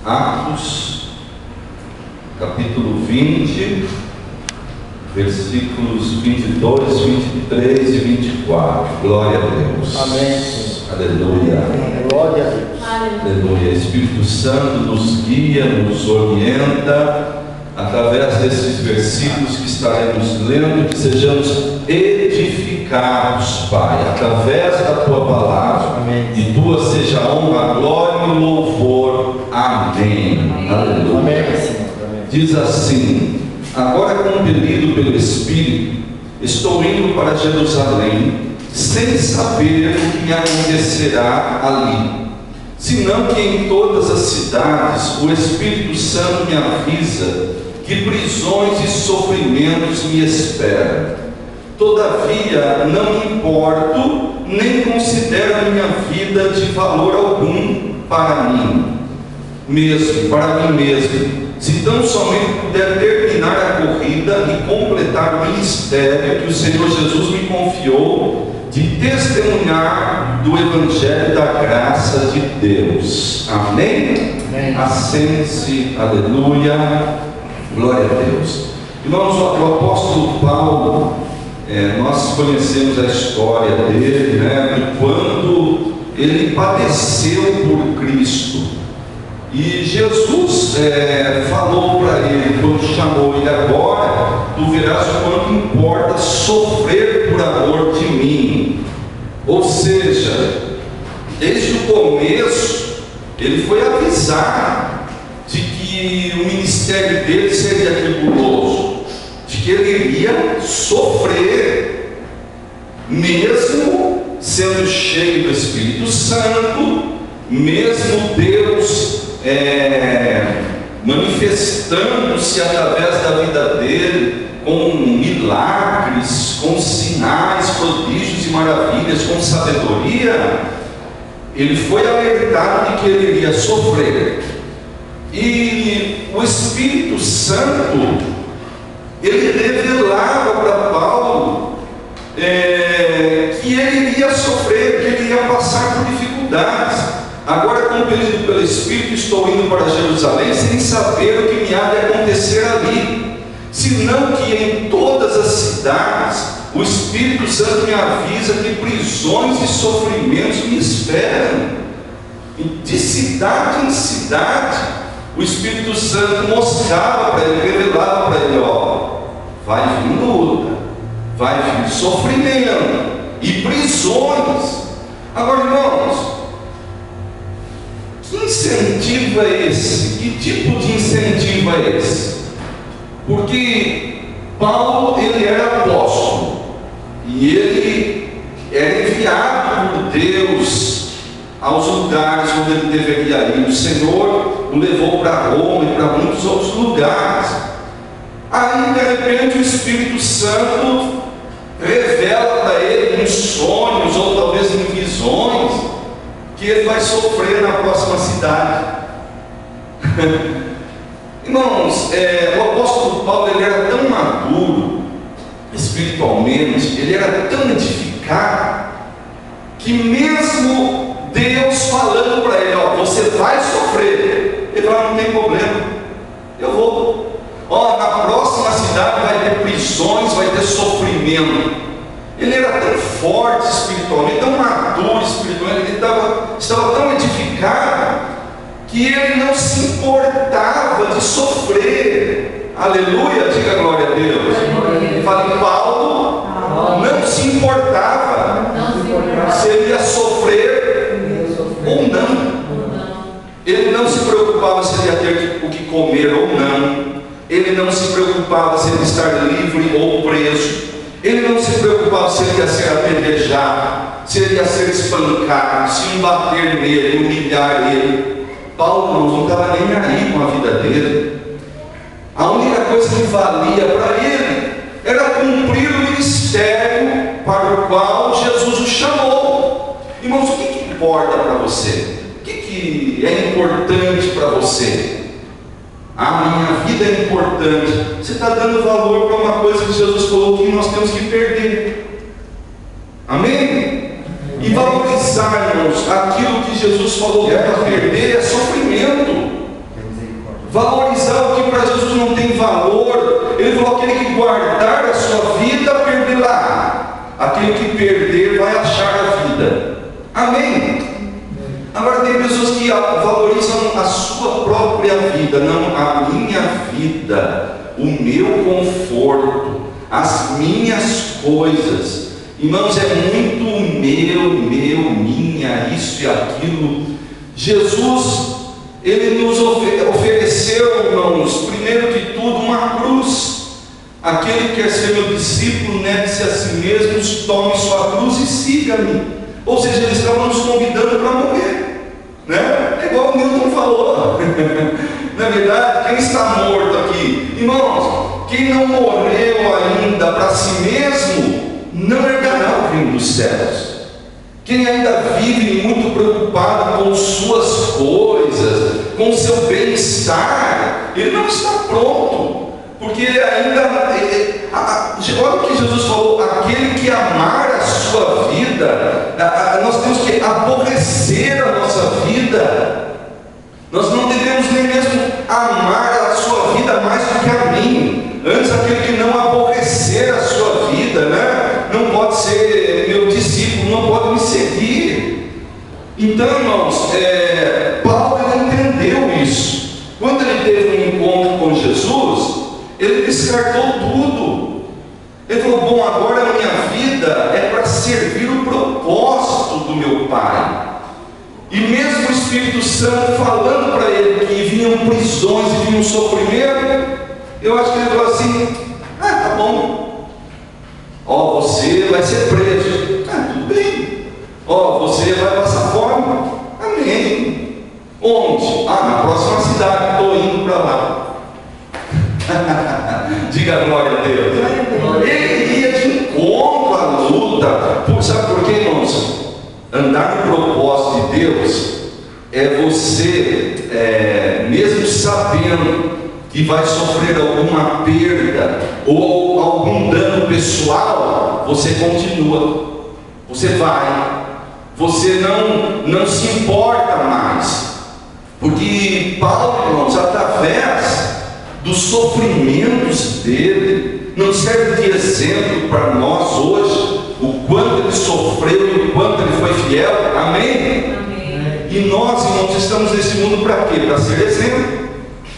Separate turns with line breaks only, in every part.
Atos, capítulo 20, versículos 22, 23 e 24. Glória a Deus.
Amém.
Aleluia.
Glória a Deus.
Aleluia. Espírito Santo nos guia, nos orienta através desses versículos que estaremos lendo, que sejamos edificados, Pai, através da Tua palavra.
Amém.
E Tua seja a honra, a glória e o louvor. Amém. Aleluia.
Amém, Senhor. Amém.
Diz assim: agora, compelido pelo Espírito, estou indo para Jerusalém, sem saber o que me acontecerá ali, senão que em todas as cidades o Espírito Santo me avisa que prisões e sofrimentos me esperam. Todavia não me importo, nem considero a minha vida de valor algum para mim mesmo, se tão somente puder terminar a corrida e completar o ministério que o Senhor Jesus me confiou, de testemunhar do Evangelho da graça de Deus. Amém?
Amém.
Assente-se, aleluia, glória a Deus. Irmãos, o apóstolo Paulo, nós conhecemos a história dele, de quando ele padeceu por Cristo. E Jesus falou para ele, quando chamou ele: agora tu verás o quanto importa sofrer por amor de mim. Ou seja, desde o começo ele foi avisado de que o ministério dele seria tribuloso, de que ele iria sofrer, mesmo sendo cheio do Espírito Santo, mesmo Deus manifestando-se através da vida dele com milagres, com sinais, prodígios e maravilhas, com sabedoria. Ele foi alertado de que ele iria sofrer, e o Espírito Santo ele revelava para Paulo que ele iria sofrer, que ele ia passar por dificuldades. Agora, compelido pelo Espírito, estou indo para Jerusalém, sem saber o que me há de acontecer ali, senão que em todas as cidades o Espírito Santo me avisa que prisões e sofrimentos me esperam. E de cidade em cidade o Espírito Santo mostrava para ele, revelava para ele: vai vir luta, vai vir sofrimento e prisões. Agora, irmãos, que incentivo é esse? Que tipo de incentivo é esse? Porque Paulo, ele era apóstolo, e ele era enviado por Deus aos lugares onde ele deveria ir. O Senhor o levou para Roma e para muitos outros lugares. Aí, de repente, o Espírito Santo revela para ele em sonhos, ou talvez em visões, que ele vai sofrer na próxima cidade. Irmãos, o apóstolo Paulo, ele era tão maduro espiritualmente, ele era tão edificado, que mesmo Deus falando para ele: você vai sofrer, ele falou: não tem problema, eu vou. Na próxima cidade vai ter prisões, vai ter sofrimento. Ele era tão forte espiritualmente, tão maduro espiritualmente, ele estava tão edificado, que ele não se importava de sofrer. Aleluia, diga glória a Deus. Fale: Paulo não se importava se ele ia sofrer ou não. Ele não se preocupava se ele ia ter o que comer ou não. Ele não se preocupava se ele ia estar livre ou preso. Ele não se preocupava se ele ia ser apedrejado, se ele ia ser espancado, se iam bater nele, humilhar ele. Paulo não estava nem aí com a vida dele. A única coisa que valia para ele era cumprir o ministério para o qual Jesus o chamou. Irmãos, o que importa para você? O que é importante para você? A minha vida é importante. Você está dando valor para uma coisa que Jesus falou que nós temos que perder. Amém? E valorizar valorizar, irmãos, aquilo que Jesus falou que é para perder é sofrimento. Valorizar o que para Jesus não tem valor. Ele falou: aquele que guardar a sua vida, perderá. Aquele que perder, vai achar a vida. Amém? Agora tem pessoas que valorizam a sua própria vida. Não, a minha vida, o meu conforto, as minhas coisas. Irmãos, é muito meu, minha, isso e aquilo. Jesus, Ele nos ofereceu, irmãos, primeiro de tudo, uma cruz. Aquele que quer ser meu discípulo, negue-se a si mesmo, tome sua cruz e siga-me. Ou seja, Ele estava nos convidando para morrer, né? É igual o Milton falou. Na verdade, quem está morto aqui? Irmãos, quem não morreu ainda para si mesmo, não herdará o reino dos céus. Quem ainda vive muito preocupado com suas coisas, com seu bem-estar, ele não está pronto, porque ele ainda, olha o que Jesus falou: aquele que amar a sua vida, nós temos que aborrecer a nossa vida. Nós não devemos nem mesmo amar a sua vida mais do que a mim. Antes, aquele que não aborrecer a sua vida, né, não pode ser meu discípulo, não pode me seguir. Então, irmãos, Paulo entendeu isso. Quando ele teve um encontro com Jesus, ele descartou tudo. Ele falou: bom, agora a minha vida é para servir o propósito do meu Pai. E mesmo o Espírito Santo falando para ele que vinham prisões e vinham sofrimento, eu acho que ele falou assim: tá bom, você vai ser preso, tudo bem, você vai passar fome, amém. Onde? Na próxima cidade, estou indo para lá. Diga glória a Deus. Ele ia de encontro à luta. Sabe por quê, irmãos? Andar no propósito de Deus é você, mesmo sabendo que vai sofrer alguma perda ou algum dano pessoal, você continua, você vai, você não se importa mais, porque Paulo, irmãos, através dos sofrimentos dele, não serve de exemplo para nós hoje, o quanto ele sofreu e o quanto ele foi fiel, amém? Amém. E nós, irmãos, estamos nesse mundo para quê? Para ser exemplo.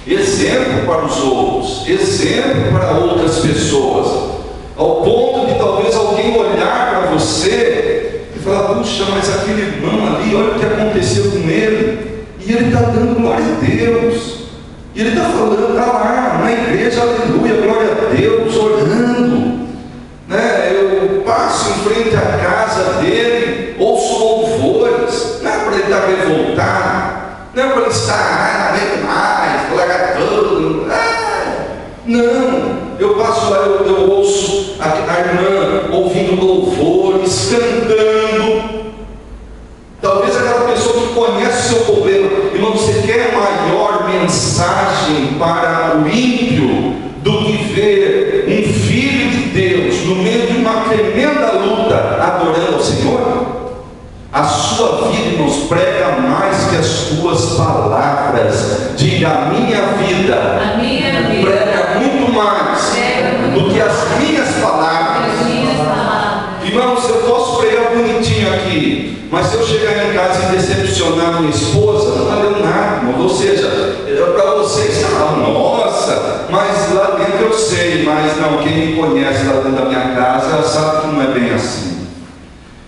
Exemplo para os outros, exemplo para outras pessoas, ao ponto de talvez alguém olhar para você e falar: puxa, mas aquele irmão ali, olha o que aconteceu com ele, e ele está dando glória a Deus, e ele está falando, está lá na igreja, aleluia, glória a Deus, orando, né? Eu passo em frente à casa dele, ouço louvores, não é para ele estar revoltado, não é para ele estar mais, largar tudo, não, eu passo lá, eu ouço a irmã ouvindo louvores, cantando. Talvez aquela pessoa que conhece o seu problema, irmão, você quer maior mensagem para o ímpio do que ver um filho de Deus no meio de uma tremenda luta adorando ao Senhor? A sua vida, irmãos, prega mais que as tuas palavras. Diga: a minha vida, prega muito mais do que as minhas palavras. Irmãos, eu posso pregar bonitinho aqui, mas se eu chegar em casa e decepcionar minha esposa, não valeu nada, irmão. Ou seja, para vocês, nossa, mas lá dentro eu sei, mas não, quem me conhece lá dentro da minha casa sabe que não é bem assim.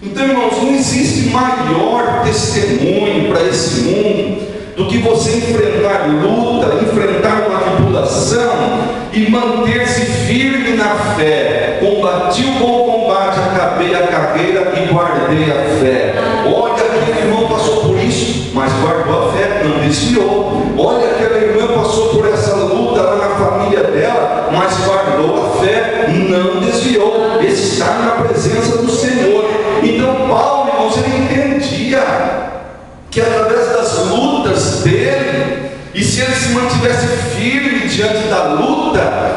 Então, irmãos, não existe maior testemunho para esse mundo do que você enfrentar luta, enfrentar uma tribulação e manter-se firme na fé. Combati o bom combate, acabei a carreira e guardei a fé. Olha, aquele irmão passou por isso, mas guardou a fé, não desviou. Olha, aquela irmã passou por essa luta lá na família dela, mas guardou a fé, não desviou. Está na presença do Senhor. Então Paulo, irmãos, ele entendia que através das lutas dele, e se ele se mantivesse firme diante da luta,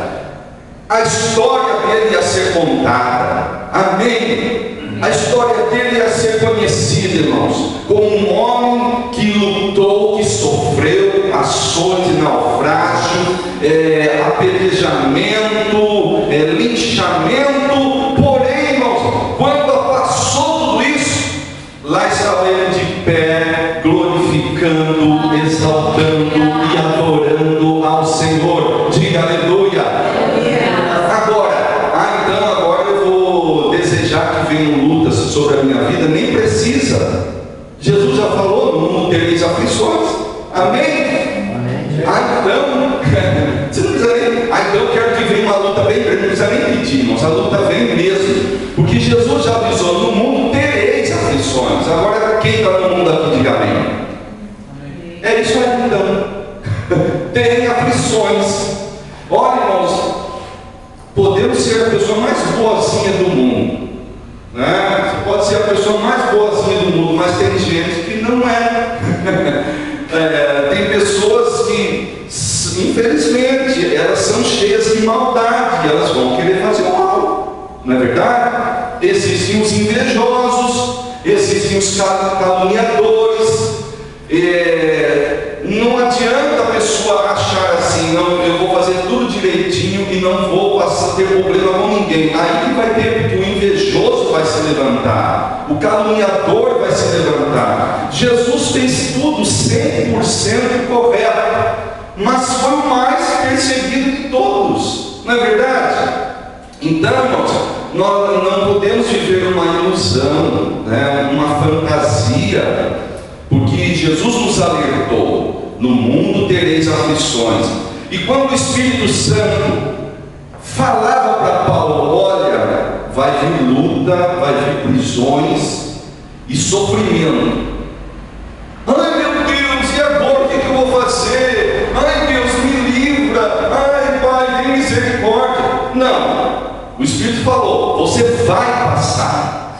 a história dele ia ser contada. Amém? A história dele ia ser conhecida, irmãos, como um homem que lutou, que sofreu açoite, naufrágio, apedrejamento, linchamento. Porém, irmãos, quando passou tudo isso, lá estava ele de pé, glorificando, exaltando e adorando ao Senhor. Diga aleluia. Agora eu vou desejar que venham lutas sobre a minha vida. Nem precisa. Jesus já falou: no mundo tereis aflições. Amém? Então, você não precisa nem. Então eu quero que venha uma luta bem grande. Não precisa nem pedir, irmãos. A luta vem mesmo. Porque Jesus já avisou: no mundo tereis aflições. Agora, quem está no mundo aqui, diga amém. É isso aí, então. Tem aflições. Olha, irmãos, podemos ser a pessoa mais boazinha do mundo, né? Você pode ser a pessoa mais boazinha do mundo, mas tem gente que não é. Tem pessoas que, infelizmente, elas são cheias de maldade, e elas vão querer fazer o mal, não é verdade? Existem os invejosos, existem os caluniadores. Não adianta a pessoa achar assim: não, eu vou fazer tudo direitinho e não vou ter problema com ninguém. Aí que vai ter, porque o invejoso vai se levantar, o caluniador vai se levantar. Jesus fez tudo 100% correto, mas foi o mais perseguido de todos, não é verdade? Então, irmãos, nós não podemos viver uma ilusão, né, uma fantasia, porque Jesus nos alertou: no mundo tereis aflições. E quando o Espírito Santo falava para Paulo: olha, vai vir luta, vai vir prisões e sofrimento. Ai meu Deus, e agora o que eu vou fazer? Ai Deus, me livra. Ai Pai, tem misericórdia. Não, o Espírito falou: você vai passar.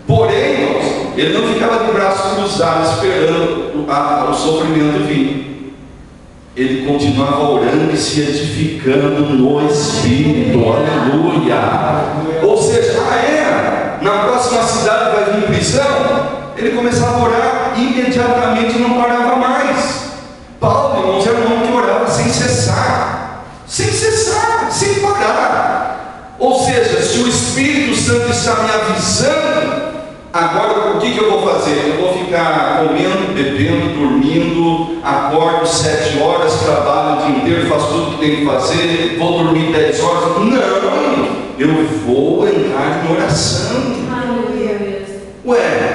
Porém, irmãos, ele não ficava de braços cruzados esperando o sofrimento vir. Ele continuava orando e se edificando no Espírito. Aleluia. Ou seja, na próxima cidade vai vir prisão. Ele começava a orar e imediatamente não parava mais. Paulo, irmãos, era um homem que orava sem cessar, sem parar. Ou seja, se o Espírito Santo está me avisando, agora o que eu vou fazer? Eu vou ficar comendo, bebendo, dormindo, acordo 7 horas, trabalho o dia inteiro, faço tudo que tenho que fazer, vou dormir 10 horas. Não, eu vou entrar em oração.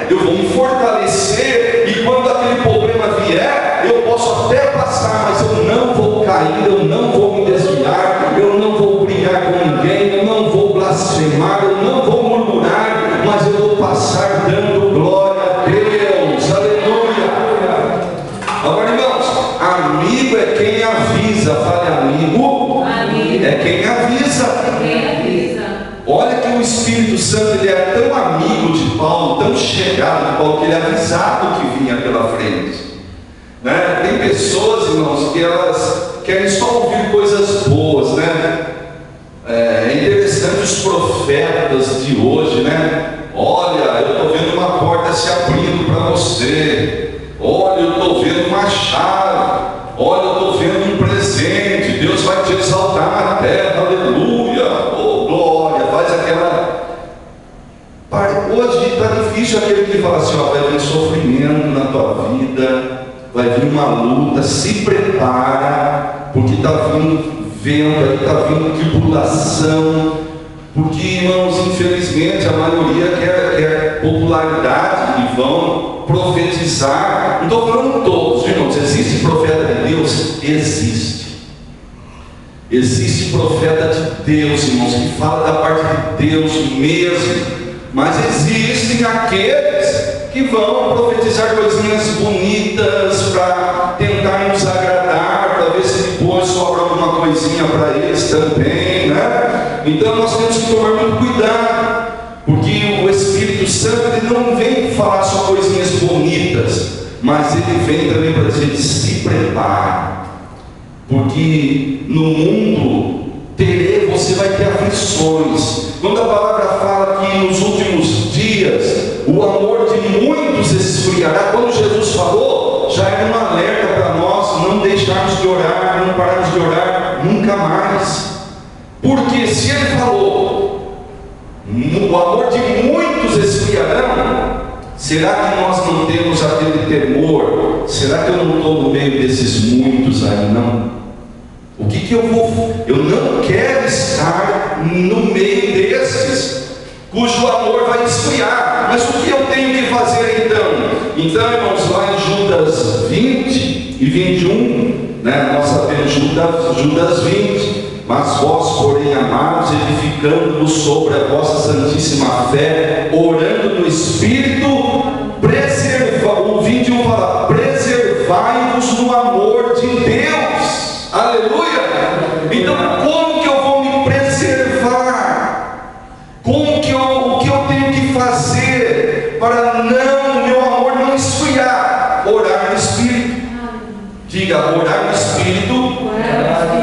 Eu vou me fortalecer, e quando aquele problema vier, eu posso até passar, mas eu não vou cair, eu não vou me desviar, eu não vou brigar com ninguém, eu não vou blasfemar, eu não vou murmurar, mas eu vou passar dando glória a Deus. Aleluia. Agora, irmãos, amigo é quem avisa. Fale amigo. É quem avisa. Olha que o Espírito Santo, ele é tão amigo de Paulo, tão chegado de Paulo, que ele avisava o que vinha pela frente, né? Tem pessoas, irmãos, que elas querem só ouvir coisas boas, né? É interessante os profetas de hoje, né? Olha, eu estou vendo uma porta se abrindo para você. Olha, eu estou vendo uma chave. Olha, eu estou vendo um presente. Deus vai te exaltar na terra. Aleluia. Oh, glória. Faz aquela. Pai, hoje está difícil aquele que fala assim: ó, vai vir sofrimento na tua vida, vai vir uma luta. Se prepara, porque está vindo vento, está vindo tribulação. Porque, irmãos, infelizmente a maioria quer popularidade e vão profetizar. Não estou falando todos, irmãos. Existe profeta de Deus? Existe profeta de Deus, irmãos, que fala da parte de Deus mesmo. Mas existem aqueles que vão profetizar coisinhas bonitas para tentar nos agradar, para ver se depois sobra alguma coisinha para eles também, né? Então nós temos que tomar muito cuidado, porque o Espírito Santo, ele não vem falar só coisinhas bonitas, mas ele vem também para dizer: se prepare, porque no mundo você vai ter aflições. Quando a palavra fala que nos últimos dias orar, não pararmos de orar nunca mais. Porque se Ele falou, o amor de muitos esfriarão, será que nós não temos aquele temor? Será que eu não estou no meio desses muitos aí, não? O que eu vou? Eu não quero estar no meio desses, cujo amor vai esfriar. Mas o que eu tenho que fazer então? Então, irmãos, lá em Judas 20 e 21, né, nós sabemos Judas 20. Mas vós, porém, amados, edificando-vos sobre a vossa santíssima fé, orando no Espírito, o 21 fala, preservai-vos no amor de Deus. Aleluia! Então, como que eu vou me preservar? O que eu tenho que fazer para o meu amor não esfriar? Orar no Espírito. Diga, orar no Espírito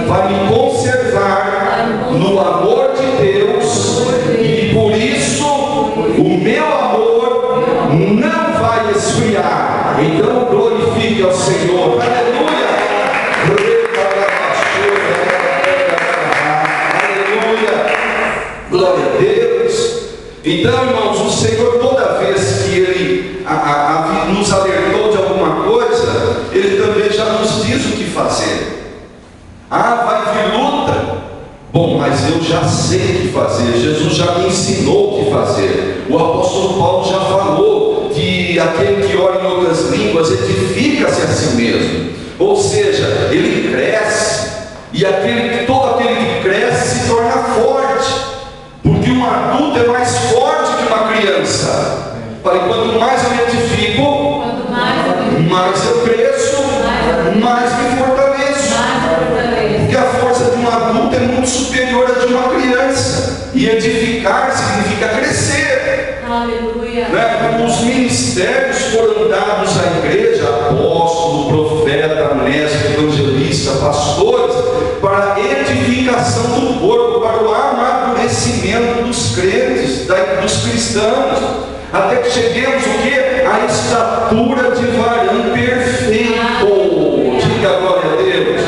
vai me conservar no amor de Deus, e por isso o meu amor não vai esfriar. Então glorifique ao Senhor. Aleluia! Aleluia! Glória a Deus. Então, irmãos, o Senhor, toda vez que Ele nos alertou de alguma coisa, Ele também já nos diz o que fazer. Vai vir luta? Bom, mas eu já sei o que fazer. Jesus já me ensinou o que fazer. O apóstolo Paulo já falou que aquele que ora em outras línguas edifica-se a si mesmo. Ou seja, ele cresce. E todo aquele que cresce se torna forte. Porque um adulto é mais forte que uma criança. Falei, quanto mais eu me edifico, mais eu cresço, mais me fortaleço. Porque a força de um adulto é muito superior à de uma criança. E edificar significa crescer.
Aleluia.
Né? Os ministérios foram dados à igreja, apóstolo, profeta, mestre, evangelista, pastores, para a edificação do corpo, para o amadurecimento dos crentes, dos cristãos, até que cheguemos o quê? A estatura de varão perfeito. Diga glória a Deus.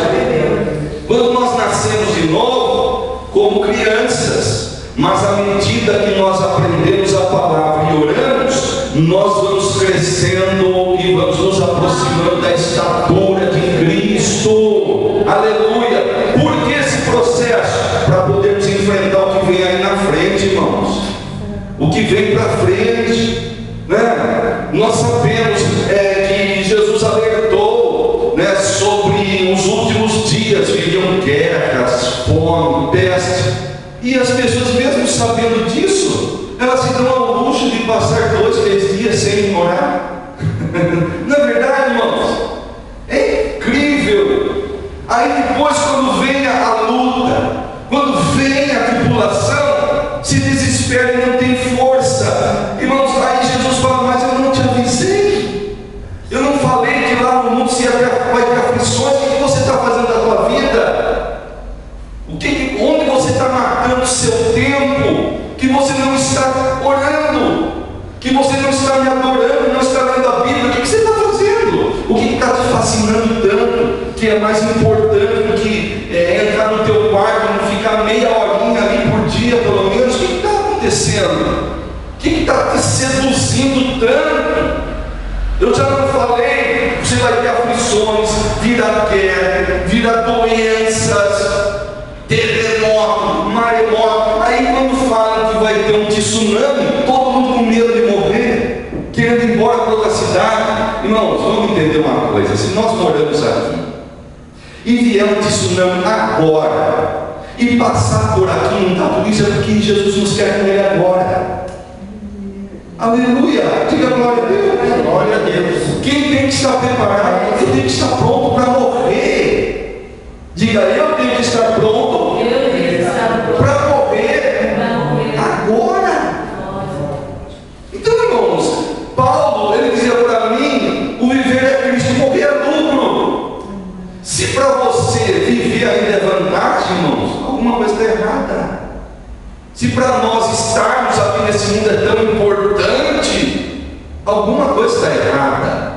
Quando nós nascemos de novo, como crianças, mas à medida que nós aprendemos a palavra e oramos, nós vamos crescendo e vamos nos aproximando da estatura de Cristo. Aleluia! Por que esse processo? Para podermos enfrentar o que vem aí na frente, irmãos. O que vem para frente, né? Nós sabemos que Jesus alertou, né, sobre os últimos dias viriam guerras, fome, peste, e as pessoas, mesmo sabendo disso, elas se dão ao luxo de passar 2, 3 dias sem orar. Não é verdade, irmãos? É incrível. Aí depois, quando vem a luta, quando vem a tribulação, se desespera e não tem força. Irmãos, aí Jesus fala, mas eu não te avisei. Eu não falei que lá no mundo vai ter aflições. O que você está fazendo da tua vida? Onde você está matando o seu tempo? Que você não está orando, que você não está me adorando, não está lendo a Bíblia. O que você está fazendo? O que está te fascinando tanto, que é mais importante do que entrar no teu quarto e não ficar meia horinha ali por dia, pelo menos? O que está acontecendo? O que está te seduzindo tanto? Eu já não falei, você vai ter aflições, virá guerra, virá doenças, terremoto, maremoto. Aí quando falam que vai ter um tsunami, todo mundo com medo de morrer, querendo ir embora para outra cidade. Irmãos, vamos entender uma coisa: se nós moramos aqui e vier um tsunami agora e passar por aqui, não está por isso, é porque Jesus nos quer com ele agora. Aleluia, diga glória a Deus.
Glória a Deus.
Quem tem que estar preparado, quem tem que estar pronto para morrer. Diga, eu tenho que estar pronto para morrer agora. Então, irmãos, Paulo, ele dizia para mim, o viver é Cristo, morrer é lucro. Se para você viver ainda é vantagem, irmãos, alguma coisa está errada. Se para nós estarmos aqui nesse mundo é tão importante, alguma coisa está errada.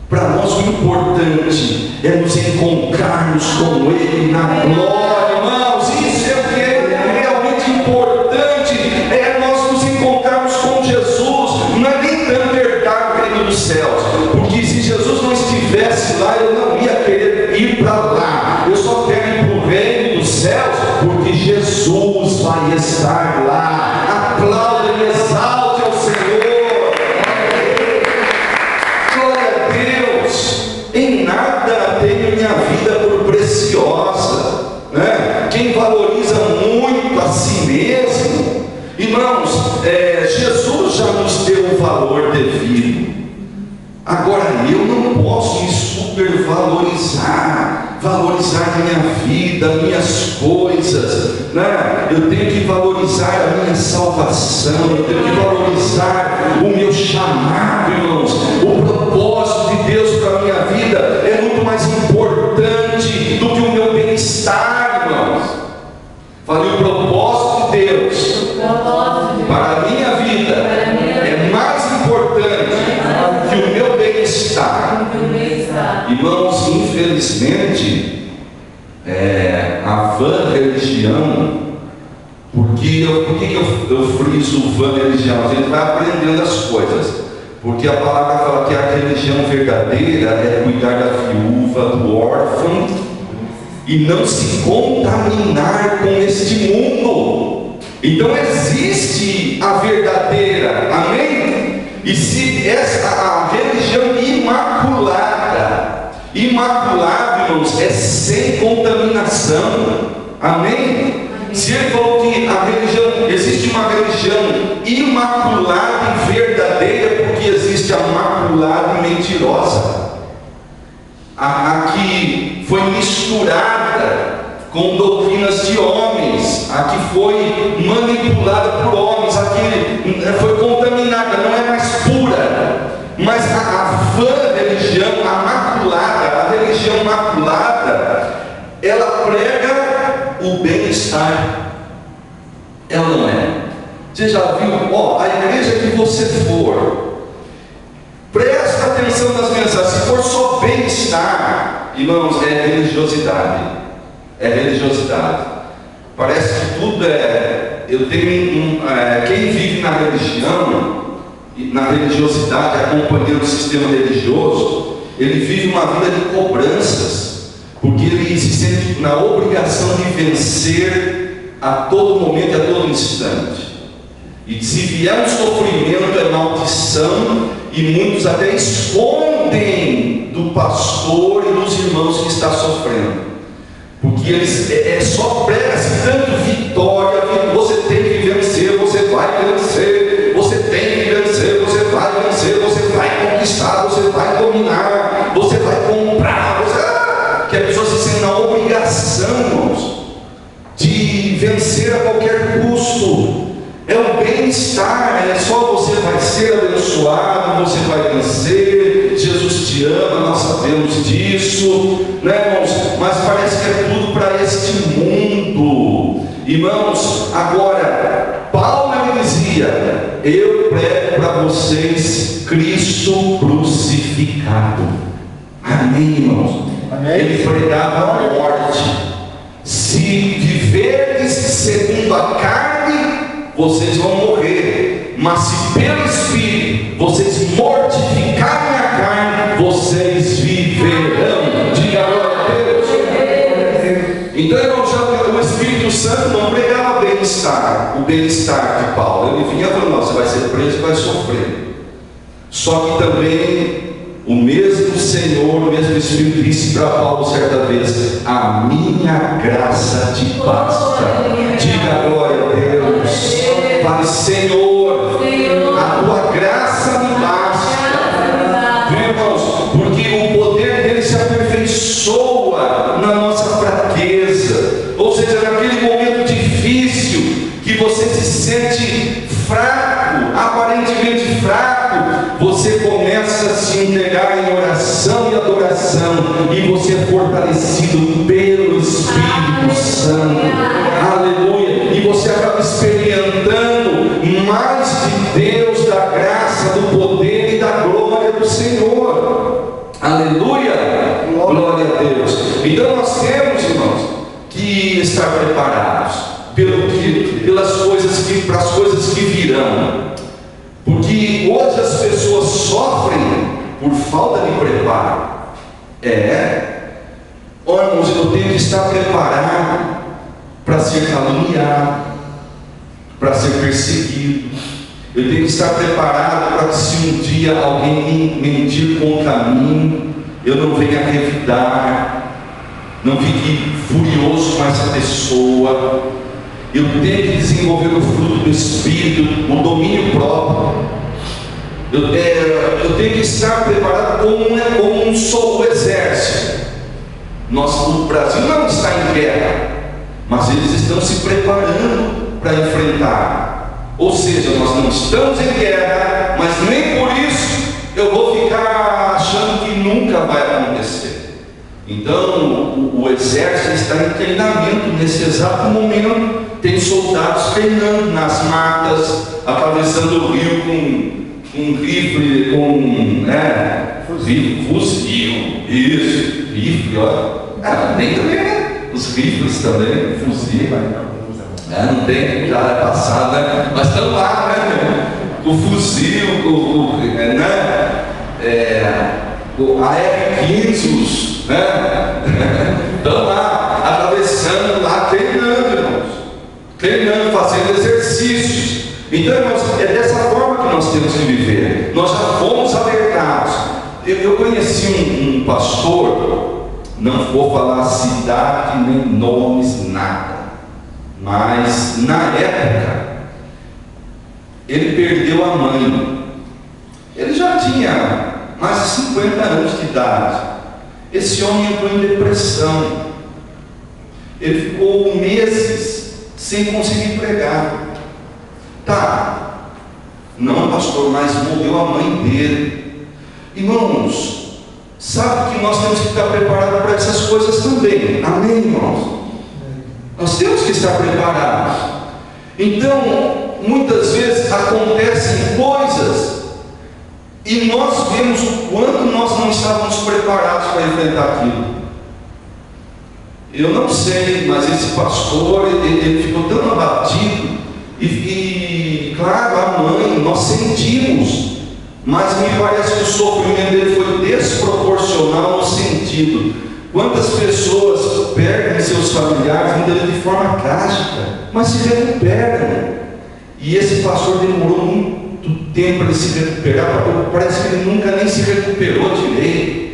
Para nós o importante é nos encontrarmos com Ele na glória, irmãos. Isso é o que é realmente importante, é nós nos encontrarmos com Jesus. Não é nem tanto herdar o reino dos céus, porque se Jesus não estivesse lá, eu não ia querer ir para lá. Eu só quero ir para o reino dos céus, porque Jesus vai estar lá. Aplauda e exalte ao Senhor. Glória a Deus. Em nada tenho minha vida por preciosa, né? Quem valoriza muito a si mesmo, irmãos, Jesus já nos deu o valor devido. Agora eu não posso me supervalorizar, valorizar minha vida, minhas coisas, né? Eu tenho que valorizar a minha salvação, eu tenho que valorizar o meu chamado, irmãos. O propósito de Deus para a minha vida é muito mais importante do que o meu bem-estar, irmãos. Falei, o propósito de Deus para a minha vida é mais importante que o meu bem-estar. Irmãos, infelizmente, a vã religião, por que eu friso vã religião? A gente vai aprendendo as coisas, porque a palavra fala que a religião verdadeira é cuidar da viúva, do órfão, e não se contaminar com este mundo. Então existe a verdadeira, amém? E se a religião imaculada, irmãos, é sem contaminação, amém? Se ele falou que a religião, existe uma religião imaculada e verdadeira, porque existe a maculada e mentirosa, a que foi misturada com doutrinas de homens, a que foi manipulada por homens, a que foi contaminada, não é mais pura. Mas a vã religião, a religião maculada, ela prega o bem-estar. Ela não é. Você já viu? A igreja que você for, presta atenção nas mensagens. Se for só bem-estar, irmãos, é religiosidade. É religiosidade. Parece que tudo é. Eu tenho quem vive na religião, na religiosidade, acompanhando o sistema religioso, ele vive uma vida de cobranças, porque ele se sente na obrigação de vencer a todo momento e a todo instante. E se vier um sofrimento, é maldição, e muitos até escondem do pastor e dos irmãos que está sofrendo, porque eles só pregam-se tanto vitória, você tem que vencer, você vai vencer, você tem que vencer, você vai vencer, você vai conquistar, você vai dominar, você vai comprar, que a pessoa se sente na obrigação, irmãos, de vencer a qualquer custo. É o bem-estar, é só você vai ser abençoado, você vai vencer, Jesus te ama, nós sabemos disso, né, irmãos? Mas parece que é tudo para este mundo, irmãos. Agora, Paulo ele dizia: eu prego para vocês Cristo crucificado. Amém, irmãos? Amém. Ele pregava a morte. Se viverdes segundo a carne, vocês vão morrer, mas se pelo Espírito vocês mortificarem a carne, vocês viverão. Diga glória a Deus. Então, irmãos, o Espírito Santo não pregava bem-estar, o bem-estar de Paulo. Ele vinha falando: você vai ser preso e vai sofrer. Só que também o mesmo Senhor, o mesmo Espírito disse para Paulo certa vez: a minha graça te basta. Diga glória a Deus. Fale: Senhor, a tua graça me basta. Viu, irmãos? Porque o poder dele se aperfeiçoa na nossa fraqueza. Ou seja, naquele momento difícil que você se sente fraco, aparentemente fraco, você começa a se entregar em oração e adoração, e você é fortalecido pelo Espírito Santo. Aleluia. E você acaba experimentando mais de Deus, da graça, do poder e da glória do Senhor. Aleluia. Então nós temos, irmãos, que estar preparados para as coisas que virão. Porque hoje as pessoas sofrem por falta de preparo. Olha, irmãos, eu tenho que estar preparado para ser caluniado, para ser perseguido. Eu tenho que estar preparado para que, se um dia alguém me mentir com o caminho, eu não venha revidar, não fique furioso com essa pessoa. Eu tenho que desenvolver o fruto do Espírito, o domínio próprio. Eu tenho que estar preparado como o exército. O Brasil não está em guerra, mas eles estão se preparando para enfrentar. Ou seja, nós não estamos em guerra, mas nem por isso eu vou ficar achando que nunca vai acontecer. Então o exército está em treinamento nesse exato momento. Tem soldados treinando nas matas, atravessando o rio com rifle, fuzil, isso, rifle, olha. Nem também, né? Os rifles também, fuzil. Não tem, já é passada, mas estão lá, né? O fuzil, a R-15, né? Estão lá, atravessando lá, treinando, irmãos. Treinando, fazendo exercícios. Então, irmãos, é dessa forma que nós temos que viver. Nós já fomos alertados. Eu conheci um pastor, não vou falar cidade, nem nomes, nada. Mas na época ele perdeu a mãe. Ele já tinha mais de 50 anos de idade. Esse homem entrou em depressão. Ele ficou meses sem conseguir pregar. Não, pastor, mas morreu a mãe dele. Irmãos, sabe que nós temos que estar preparados para essas coisas também. Amém, irmãos? Nós temos que estar preparados. Então, muitas vezes acontecem coisas e nós vemos o quanto nós não estávamos preparados para enfrentar aquilo. Eu não sei, mas esse pastor, ele ficou tão abatido e claro, a mãe, nós sentimos, mas me parece que o sofrimento dele foi desproporcional no sentido. Quantas pessoas perdem seus familiares muitas vezes de forma trágica, mas se recuperam. E esse pastor demorou muito tempo para ele se recuperar, parece que ele nunca nem se recuperou direito.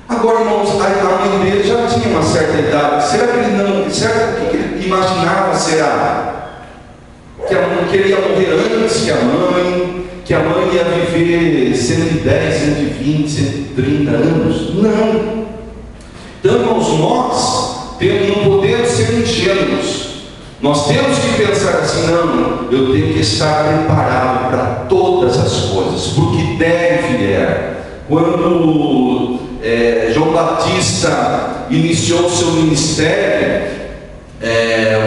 Agora, irmãos, a mãe dele já tinha uma certa idade. Será que ele não, será que ele imaginava, será? Que ele ia morrer antes que a mãe ia viver 110, 120, 130 anos? Não. Então, irmãos, nós não podemos ser ingênuos. Nós temos que pensar assim: não, eu tenho que estar preparado para todas as coisas, porque der e vier. Quando João Batista iniciou o seu ministério,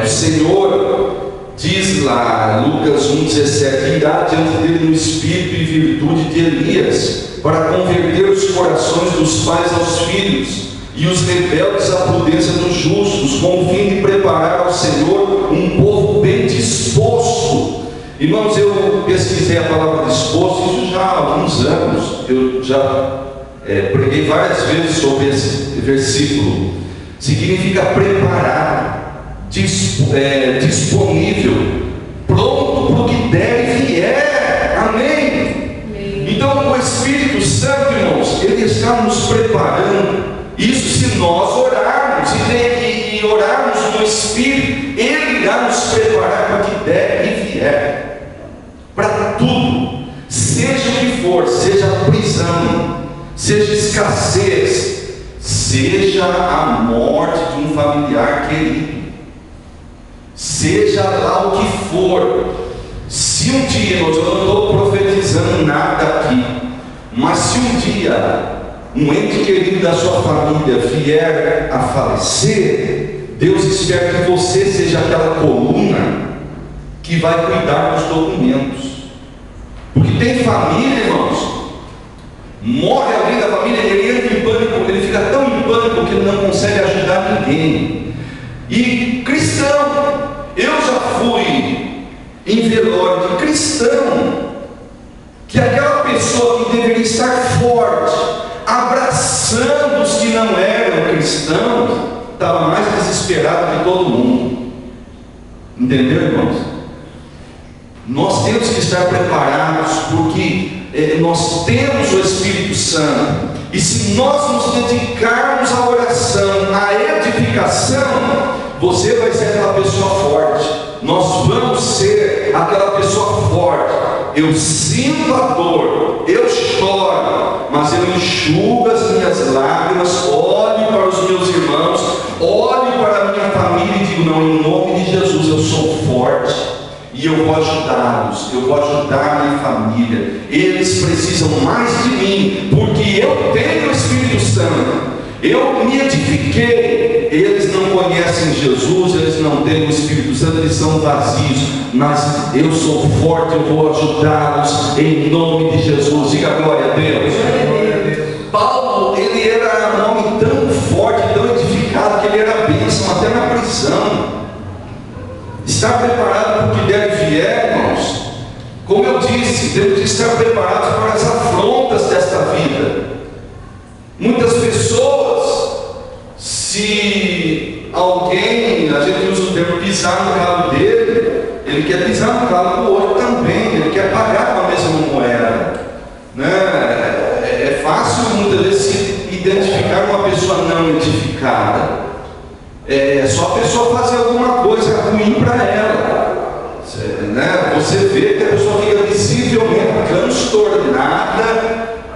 o Senhor diz lá, Lucas 1,17: irá diante dele no espírito e virtude de Elias, para converter os corações dos pais aos filhos e os rebeldes à prudência dos justos, com o fim de preparar ao Senhor um povo bem disposto. Irmãos, eu pesquisei a palavra disposto, isso já há alguns anos. Eu já preguei várias vezes sobre esse versículo. Significa preparado, disponível, pronto para o que der e vier. Amém? Então o Espírito Santo, irmãos, ele está nos preparando. Isso se nós orarmos e orarmos no Espírito, ele irá nos preparar para o que der e vier, para tudo, seja o que for, seja prisão, seja escassez, seja a morte de um familiar querido, seja lá o que for. Se um dia, eu não estou profetizando nada aqui, mas se um dia um ente querido da sua família vier a falecer, Deus espera que você seja aquela coluna que vai cuidar dos documentos. Porque tem família, irmãos, morre alguém da família, ele entra em pânico pânico, ele fica tão em pânico que ele não consegue ajudar ninguém. E cristão, eu já fui em velório de cristão, que aquela pessoa que deveria estar forte, abraçando os que não eram cristãos, estava mais desesperado que todo mundo. Entendeu, irmãos? Nós temos que estar preparados, porque nós temos o Espírito Santo, e se nós nos dedicarmos à oração, à edificação, você vai ser aquela pessoa forte. Nós vamos ser aquela pessoa forte. Eu sinto a dor, eu choro, mas eu enxugo as minhas lágrimas, olho para os meus irmãos, olho para a minha família e digo: não, em nome de Jesus eu sou forte, e eu vou ajudá-los, eu vou ajudar a minha família. Eles precisam mais de mim, porque eu tenho o Espírito Santo, eu me edifiquei. Eles não conhecem Jesus, eles não têm o Espírito Santo, eles são vazios, mas eu sou forte, eu vou ajudá-los em nome de Jesus. Diga glória a Deus. Paulo, ele era um homem tão forte, tão edificado, que ele era bênção até na prisão. Está preparado para o que der e vier, irmãos? Como eu disse, temos que estar preparados para as afrontas desta vida. Muitas pessoas, se alguém, a gente usa o termo pisar no calo dele, ele quer pisar no calo do outro também, ele quer pagar com a mesma moeda, né? É fácil muitas vezes se identificar com uma pessoa não edificada. É só a pessoa fazer alguma coisa ruim para ela, né? Você vê que a pessoa fica visivelmente transtornada,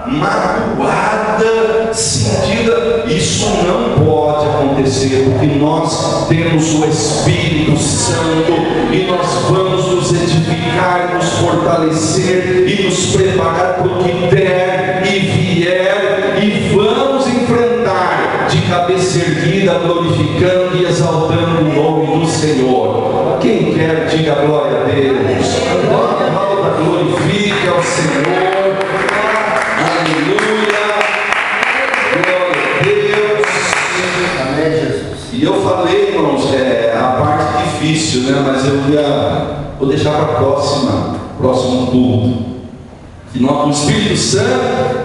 magoada, sentida. Isso não pode acontecer, porque nós temos o Espírito Santo, e nós vamos nos edificar, nos fortalecer e nos preparar para o que der e vier, e vamos enfrentar de cabeça erguida, glorificando e exaltando o nome do Senhor. Quem quer, diga glória a Deus. Glorifique ao Senhor. Aleluia. Glória a Deus.
Amém, Jesus.
E eu falei, irmãos, a parte difícil, né? Mas eu vou deixar para próximo culto. O Espírito Santo,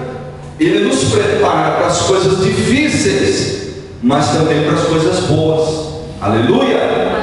ele nos prepara para as coisas difíceis, mas também para as coisas boas. Aleluia.